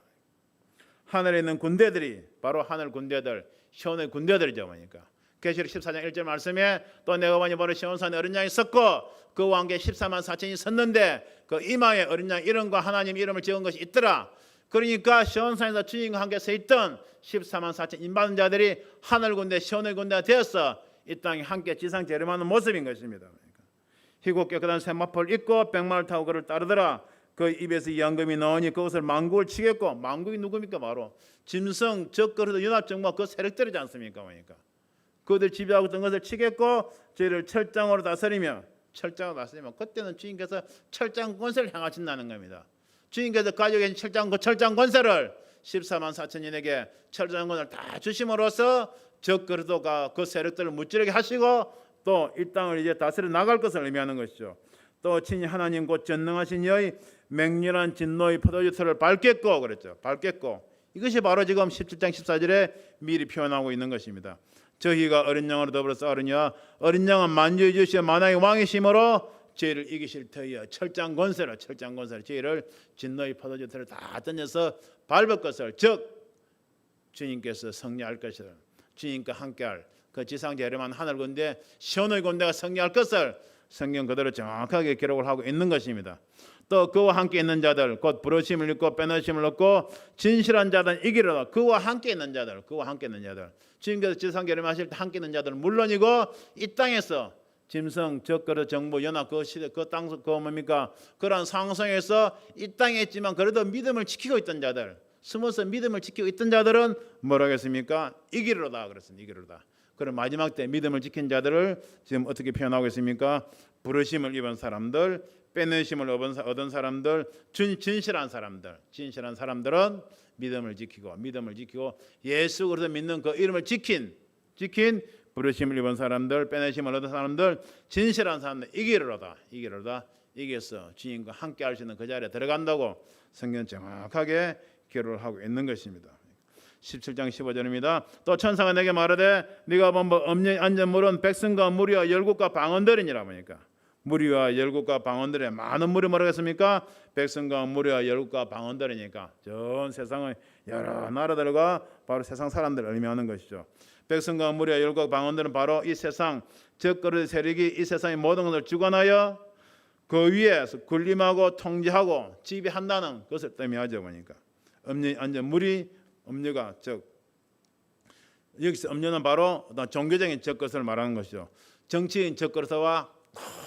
하늘에 있는 군대들이 바로 하늘 군대들, 시온의 군대들이죠. 보니까 계시록 14장 1절 말씀에 또 내가 보니 바로 시온산에 어린 양이 섰고 그 왕께 14만 4천이 섰는데 그 이마에 어린 양 이름과 하나님 이름을 적은 것이 있더라. 그러니까 시온산에서 주님과 함께 서 있던 14만 4천 인받은 자들이 하늘 군대, 시온의 군대가 되어서 이 땅에 함께 지상 재림하는 모습인 것입니다. 희고 깨끗한 세마포를 입고 백마를 타고 그를 따르더라. 그 입에서 이양금이 나오니 그것을 만국을 치겠고 만국이 누굽니까? 바로 짐승 적그릇 연합정부와 그 세력들이지 않습니까? 그러니까 그들 지배하고 있던 것을 치겠고 저희를 철장으로 다스리며 그때는 주님께서 철장 권세를 향하신다는 겁니다. 주님께서 가지고 계신 철장 권세를 14만 4천인에게 철장 권세를 다 주심으로써 적그릇과 그 세력들을 무찌르게 하시고 또 이 땅을 이제 다스려 나갈 것을 의미하는 것이죠. 또 친히 하나님 곧 전능하신 이의 맹렬한 진노의 포도주틀을 밟겠고 그랬죠. 밟겠고 이것이 바로 지금 17장 14절에 미리 표현하고 있는 것입니다. 저희가 어린 양으로 더불어 싸우느냐 어린 양은 만주의 주시어 만왕의 왕이심으로 저희를 이기실 터이여 철장 권세로 저희를 진노의 포도주틀을 다 던져서 밟을 것을 즉 주님께서 승리할 것을 주님과 함께할 그 지상 재림한 하늘 군대 시온의 군대가 승리할 것을 성경 그대로 정확하게 기록을 하고 있는 것입니다. 또 그와 함께 있는 자들 곧 부르심을 입고 빼내심을 얻고 진실한 자들은 이기리라. 그와 함께 있는 자들 주님께서 지상 재림하실 때 함께 있는 자들은 물론이고 이 땅에서 짐승 적그릇 정부 연합 그 시대 그 땅 그 뭡니까 그러한 상황에서 이 땅에 있지만 그래도 믿음을 지키고 있던 자들 숨어서 믿음을 지키고 있던 자들은 뭐라고 했습니까? 이기리로다 그랬습니다. 이기리로다. 그럼 마지막 때 믿음을 지킨 자들을 지금 어떻게 표현하고 있습니까? 부르심을 입은 사람들, 빼내심을 얻은 사람들, 진실한 사람들은 믿음을 지키고 예수 그리스도 믿는 그 이름을 지킨 부르심을 입은 사람들, 빼내심을 얻은 사람들, 진실한 사람들 이기리로다. 이겨서 주님과 함께 할 수 있는 그 자리에 들어간다고 성경 정확하게 기록을 하고 있는 것입니다. 17장 15절입니다. 또 천사가 내게 말하되 네가 본 엄연히 앉은 물은 백성과 무리와 열국과 방언들이니라. 보니까 무리와 열국과 방언들에 많은 무리 뭐라고 했습니까? 백성과 무리와 열국과 방언들이니까 전 세상의 여러 나라들과 바로 세상 사람들을 의미하는 것이죠. 백성과 무리와 열국과 방언들은 바로 이 세상 적그릇 세력이 이 세상의 모든 것을 주관하여 그 위에서 군림하고 통제하고 지배한다는 것을 의미하죠. 보니까 엄연히 앉은 무리 음료가 즉 여기서 음료는 바로 어떤 종교적인 적그릇을 말하는 것이죠. 정치인 적그릇과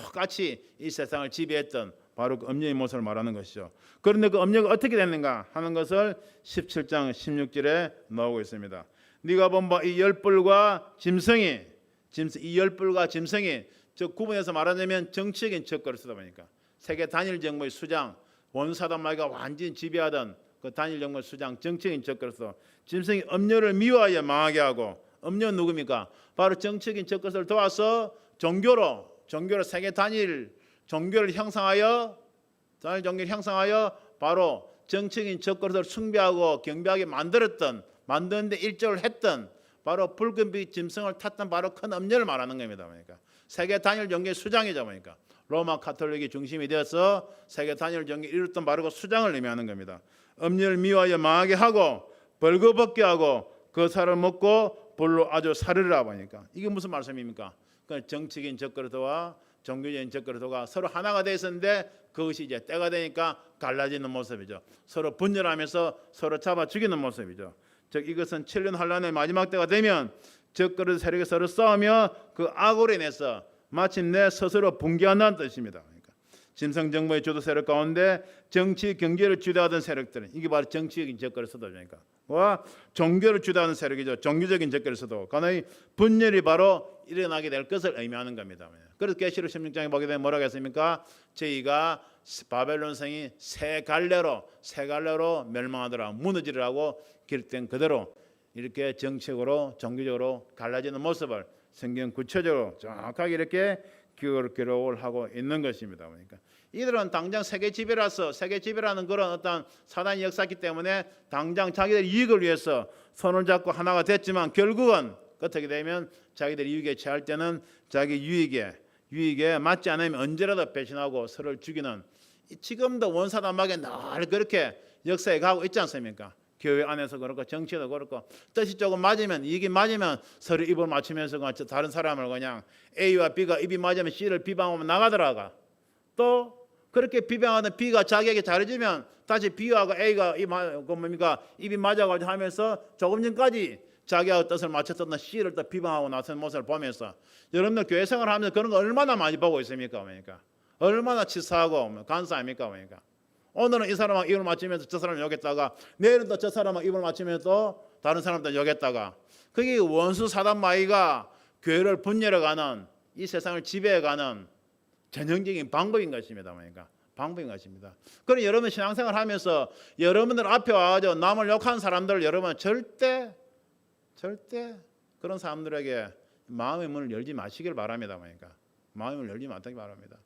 똑같이 이 세상을 지배했던 바로 그 음녀의 모습을 말하는 것이죠. 그런데 그 음녀가 어떻게 됐는가 하는 것을 17장 16절에 나오고 있습니다. 네가 본 바 이 열불과 짐승이 이 열불과 짐승이 즉 구분해서 말하자면 정치적인 척거를 쓰다 보니까 세계 단일 정부의 수장 원사단 마귀가 완전히 지배하던 그 단일 정부의 수장 정치적인 척거로서 짐승이 음녀를 미워하여 망하게 하고 음녀는 누굽니까? 바로 정치적인 척거를 도와서 종교로 세계 단일 종교를 형성하여 바로 정치적인 척거를 숭배하고 경배하게 만드는데 일조를 했던 바로 붉은빛 짐승을 탔던 바로 큰 음녀를 말하는 겁니다. 그러니까 세계 단일 종교의 수장이죠. 그러니까 로마 카톨릭이 중심이 되어서 세계 단일 종교를 이뤘던 바로 그 수장을 의미하는 겁니다. 음녀를 미워하여 망하게 하고 벌거벗게 하고 그 살을 먹고 불로 아주 사르라 보니까 이게 무슨 말씀입니까? 그러니까 정치적인 척거리도와 종교적인 척거리도가 서로 하나가 돼 있었는데 그것이 이제 때가 되니까 갈라지는 모습이죠. 서로 분열하면서 서로 잡아 죽이는 모습이죠. 즉 이것은 7년 환란의 마지막 때가 되면 적그릇 세력이 서로 싸우며 그 악으로 인해서 마침내 스스로 붕괴한다는 뜻입니다. 그러니까 짐승 정부의 주도 세력 가운데 정치 경제를 주도하던 세력들은 이게 바로 정치적인 적그릇 서도니까 와 종교를 주도하는 세력이죠. 종교적인 적그릇 서도 간의 분열이 바로 일어나게 될 것을 의미하는 겁니다. 그래서 계시록 16장에 보게 되면 뭐라고 했습니까? 저희가 바벨론 성이 새 갈래로 멸망하더라 무너지리라고 기록된 그대로 이렇게 정치적으로 종교적으로 갈라지는 모습을 성경 구체적으로 정확하게 이렇게 기록을 하고 있는 것입니다. 그러니까 이들은 당장 세계 지배라는 그런 어떤 사단의 역사이기 때문에 당장 자기들 이익을 위해서 손을 잡고 하나가 됐지만 결국은 어떻게 되면 자기들 이익에 취할 때는 자기 유익에 맞지 않으면 언제라도 배신하고 서로를 죽이는 지금도 원사단 마귀 늘 그렇게 역사에 가고 있지 않습니까? 교회 안에서 그렇고 정치도 그렇고 뜻이 조금 맞으면 이익이 맞으면 서로 입을 맞추면서 다른 사람을 그냥 A와 B가 입이 맞으면 C를 비방하면 나가더라가 또 그렇게 비방하는 B가 자기에게 잘해주면 다시 B하고 A가 입이 맞아가지고 하면서 조금 전까지 자기하고 뜻을 맞췄던 C를 또 비방하고 나선 모습을 보면서 여러분들 교회 생활을 하면서 그런 거 얼마나 많이 보고 있습니까? 그러니까 얼마나 치사하고 간사합니까? 그러니까 오늘은 이 사람하고 입을 맞추면서 저 사람을 욕했다가 내일은 또 저 사람하고 입을 맞추면서 또 다른 사람들 욕했다가 그게 원수 사단 마귀가 교회를 분열해가는 이 세상을 지배해가는 전형적인 방법인 것입니다. 그러니까 방법인 것입니다. 그럼 여러분 신앙생활 하면서 여러분들 앞에 와가지고 남을 욕하는 사람들 여러분 절대 그런 사람들에게 마음의 문을 열지 마시길 바랍니다. 그러니까 마음의 문을 열지 마시기 바랍니다.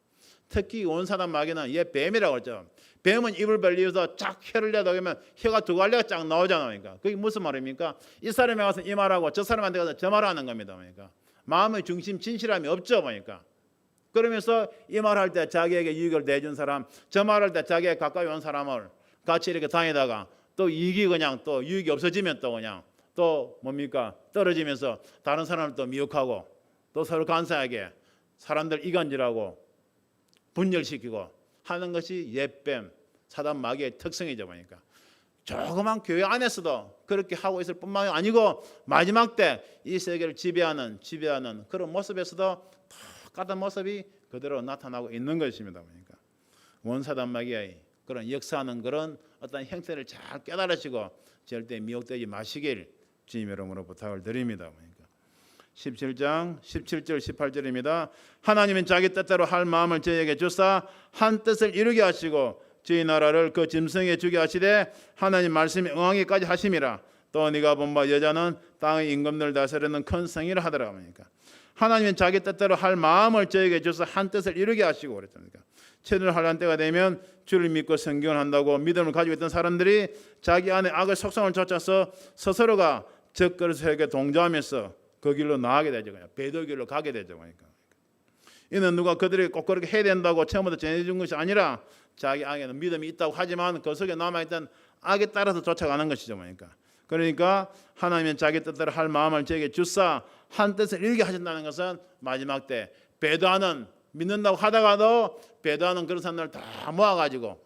특히 원사단 마귀는 얘 뱀이라고 하죠. 뱀은 입을 벌리면서 쫙 혀를 내다 보면 혀가 두 갈래가 쫙 나오잖아요. 그러니까 그게 무슨 말입니까? 이 사람이 가서 이 말하고 저 사람한테 가서 저 말하는 겁니다. 그러니까 마음의 중심 진실함이 없죠. 그러니까 그러면서 이 말할 때 자기에게 이익을 내준 사람, 저 말할 때 자기에 가까이 온 사람을 같이 이렇게 다니다가 또 이익이 그냥 또 유익이 없어지면 또 그냥 또 뭡니까? 떨어지면서 다른 사람을 또 미혹하고 또 서로 간사하게 사람들 이간질하고 분열시키고 하는 것이 옛뱀 사단 마귀의 특성이죠. 보니까 조그만 교회 안에서도 그렇게 하고 있을 뿐만 아니고 마지막 때 이 세계를 지배하는 그런 모습에서도 똑같은 모습이 그대로 나타나고 있는 것입니다. 보니까 원사단 마귀의 그런 역사하는 그런 어떤 형태를 잘 깨달으시고 절대 미혹되지 마시길 주님의 이름으로 부탁을 드립니다. 보니까 17장 17절 18절입니다. 하나님은 자기 뜻대로 할 마음을 저희에게 주사 한 뜻을 이루게 하시고 저희 나라를 그 짐승에 주게 하시되 하나님 말씀이 응하기까지 하심이라. 또 네가 본 바 여자는 땅의 임금들 다스리는 큰 성이라 하더라. 그러니까 하나님은 자기 뜻대로 할 마음을 저에게 주사 한 뜻을 이루게 하시고 그랬습니까? 최선을 하려는 때가 되면 주를 믿고 성경을 한다고 믿음을 가지고 있던 사람들이 자기 안에 악의 속성을 쫓아서 스스로가 적그릇에게 동조하면서 그 길로 나가게 되죠. 그냥 배도 길로 가게 되죠. 그러니까 이는 누가 그들이 꼭 그렇게 해야 된다고 처음부터 전해준 것이 아니라 자기 안에는 믿음이 있다고 하지만 그 속에 남아있던 악에 따라서 쫓아가는 것이죠. 그러니까 하나님은 자기 뜻대로 할 마음을 저에게 주사 한 뜻을 이루게 하신다는 것은 마지막 때 배도하는 믿는다고 하다가도 배도하는 그런 사람들을 다 모아가지고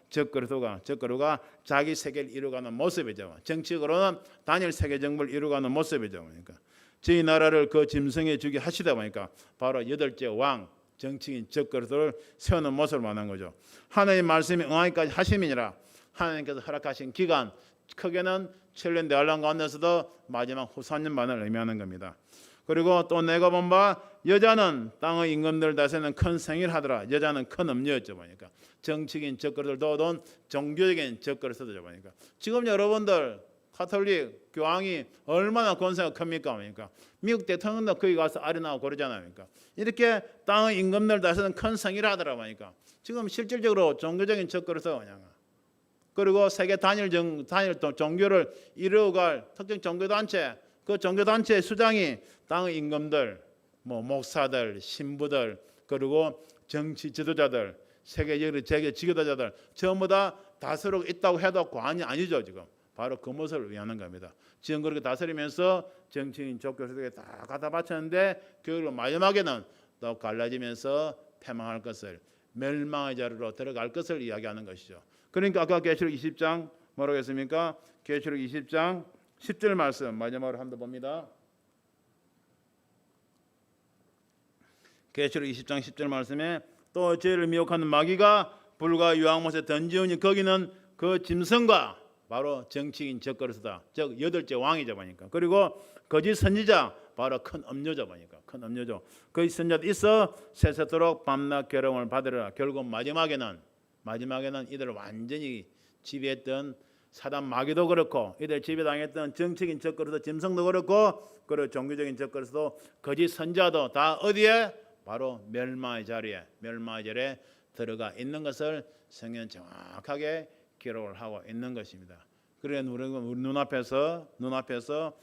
적그루가 자기 세계를 이루어가는 모습이죠. 정치적으로는 단일 세계 정부를 이루어가는 모습이죠. 그러니까 저희 나라를 그 짐승에 주게 하시다 보니까 바로 여덟째 왕 정치인 적그릇을 세우는 모습을 말하는 거죠. 하나님 말씀이 응하기까지 하심이니라. 하나님께서 허락하신 기간 크게는 7년 대환란 가운데서도 마지막 후 3년만을 의미하는 겁니다. 그리고 또 내가 본 바 여자는 땅의 임금들 다스리는 큰 생일을 하더라. 여자는 큰 음녀였죠 보니까. 정치적인 적그릇들도 돈 종교적인 적그릇들도 보니까. 지금 여러분들 가톨릭 교황이 얼마나 권세가 큽니까? 그러니까 미국 대통령도 거기 가서 아련하고 그러잖아요. 그러니까 이렇게 땅의 임금들 다스리는 큰 생일을 하더라 보니까. 지금 실질적으로 종교적인 적그릇을 그냥. 그리고 세계 단일 종교를 이루어갈 특정 종교단체, 그 종교단체의 수장이 땅의 임금들, 뭐 목사들, 신부들, 그리고 정치 지도자들, 세계적으로 재계 지도자들 전부 다 다스리고 있다고 해도 과언이 아니죠. 지금 바로 그 모습을 위하는 겁니다. 지금 그렇게 다스리면서 정치인 종교세력에 다 갖다 바쳤는데 결국 마지막에는 또 갈라지면서 패망할 것을, 멸망의 자리로 들어갈 것을 이야기하는 것이죠. 그러니까 아까 계시록 20장 뭐라고 했습니까? 계시록 20장 10절 말씀 마지막으로 한번 봅니다. 계시록 20장 10절 말씀에 또 죄를 미혹하는 마귀가 불과 유황못에 던지우니 거기는 그 짐승과 바로 정치인 적그릇이다. 즉 8째 왕이죠 보니까. 그리고 거짓 선지자 바로 큰 음료죠 보니까. 큰 음료죠. 거짓 선지자도 있어 세세토록 밤낮 괴로움을 받으리라. 결국 마지막에는 이들을 완전히 지배했던 사단 마귀도 그렇고 이들 지배당했던 정치적인 적그릇도 짐승도 그렇고 그리고 종교적인 적그릇도 거짓 선지자도 다 어디에? 바로 멸망의 자리에 들어가 있는 것을 성경은 정확하게 기록을 하고 있는 것입니다. 그래 우리 눈앞에서